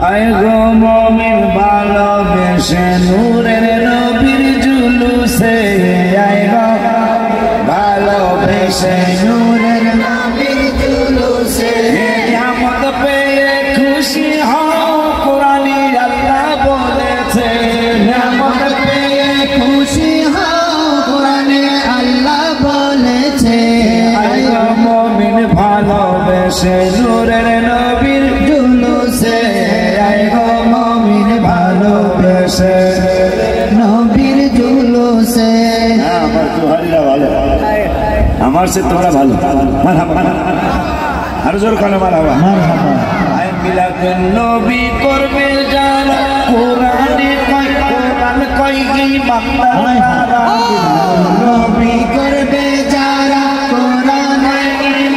আয় গো মুমিন ভালোবেসে নূরের নবীর জুলুসে আয় গো ভালোবেসে নূরের নবীর জুলুসে কিয়ামত পেয়ে খুশি হও কোরআনে আল্লাহ বলেছে কিয়ামত পেয়ে খুশি হও কোরআনে আল্লাহ বলেছে আয় গো মুমিন ভালোবেসে নূরের নবীর জুলুসে আয় গো মুমিন ভালোবেসে নবীর জুলুসে আমার জোহারিরা ভালো আমার সে তোমরা ভালো আর জোর করে মারহাবা আয় মিলাদুন নবী করবে যারা কোরআনে কয় কোরআন কয় কি বান্দা নবী করবে যারা কোরআনে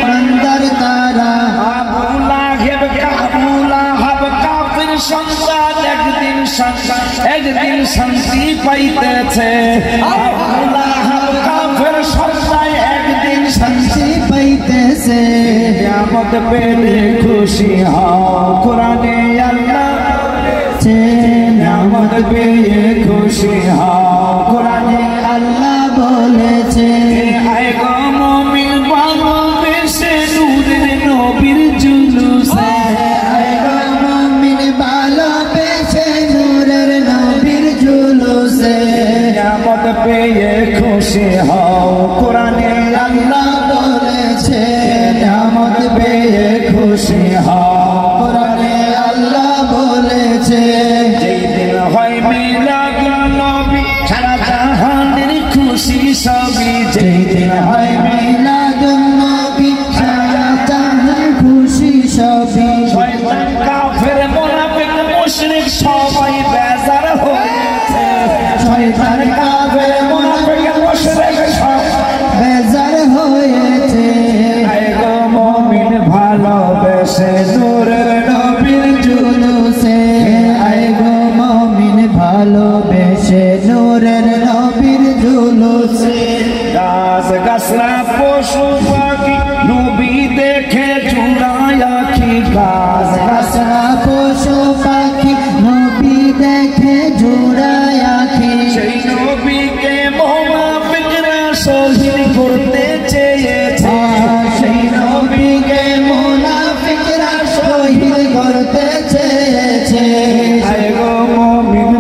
বান্দার তারা আবু লাহেব কাফির সন্তান একদিন শান্তি পাইতেছে আবু লাহেব কাফির সন্তান একদিন শান্তি পাইতেছে কিয়ামত পেলে খুশি হও কোরআনে আল্লাহ বলেছে কিয়ামত পেয়ে খুশি হও কোরআনে আল্লাহ বলেছে আয় গো মুমিন ভালোবেসে নূরের নবীর জুলুসে আয় গো মুমিন ভালোবেসে নূরের নবীর জুলুসে কিয়ামত পেয়ে খুশি হও কোরআনে আল্লাহ বলেছে কিয়ামত পেয়ে খুশি হও কোরআনে আল্লাহ বলেছে যেই দিন হয় মিলাদুন নবী সারা জাহানের খুশি সবই যেই দিন হয় মিলাদুন নবী সারা জাহানের খুশি সবই শয়তান কাফের মুনাফিক মুশরিক সবাই বেজার হয়েছে শয়তান কাফের মুনাফিক মুশরিক সবাই বেজার হয়েছে আয় গো মুমিন ভালোবেসে নূরের নবীর জুলুসে আয় গো মুমিন ভালোবেসে নূরের নবীর জুলুসে গাছ গাছরা পশু পাখি নবী দেখে জুড়ায় আখি গাছ গাছরা পশু পাখি নবী দেখে জুড়ায় আখি সেই নবীকে মুনাফিকরা শহীদ করতে চেয়েছে সেই নবীকে মুনাফিকরা শহীদ করতে চেয়েছে আয় গো মুমিন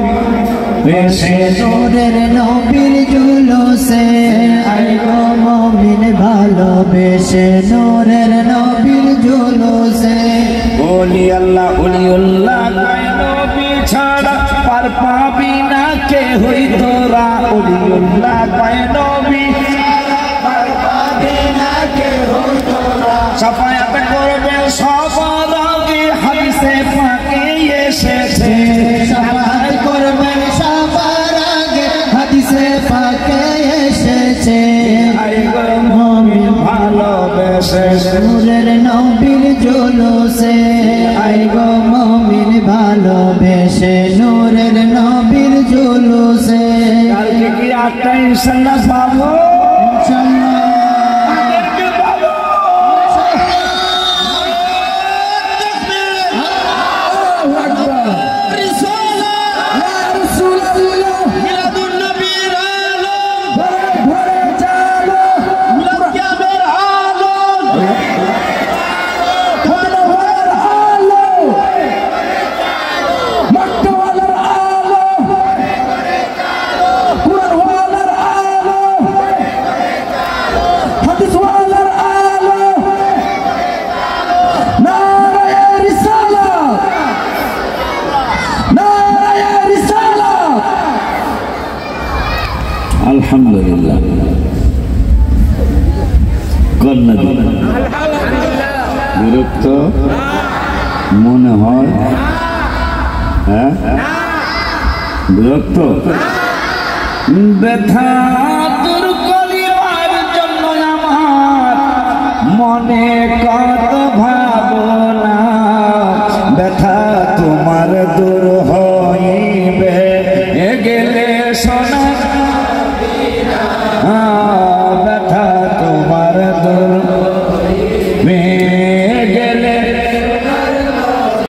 বেশে নূরের নবীর জুলুসে আয় গো মুমিন ভালোবেসে নূরের নবীর জুলুসে ওলিউল্লাহ কয় নবী ছাড়া পার পাবি না কে হই তোরা ওলিউল্লাহ কয় নবী পার পাবি না কে হই তোরা শাফায়াত করবে সবার আগে হাদিসে পাকে এসেছে শাফায়াত করবে সবার আগে হাদিসে পাকে এসেছে আয় গো মুমিন ভালোবেসে নূরের নবীর জুলুসে আয় গো মুমিন ভালোবেসে নূরের নবীর জুলুসে কালকে কি আটটা ইনশাআল্লাহ পাবো ইনশাআল্লাহ আলহামদুলিল্লাহ কন্যা বিরক্ত মনে হয় হ্যাঁ বিরক্ত ব্যথা দূর করিবার জন্য আমার মনে কত ভাবনা ব্যথা তোমার দূর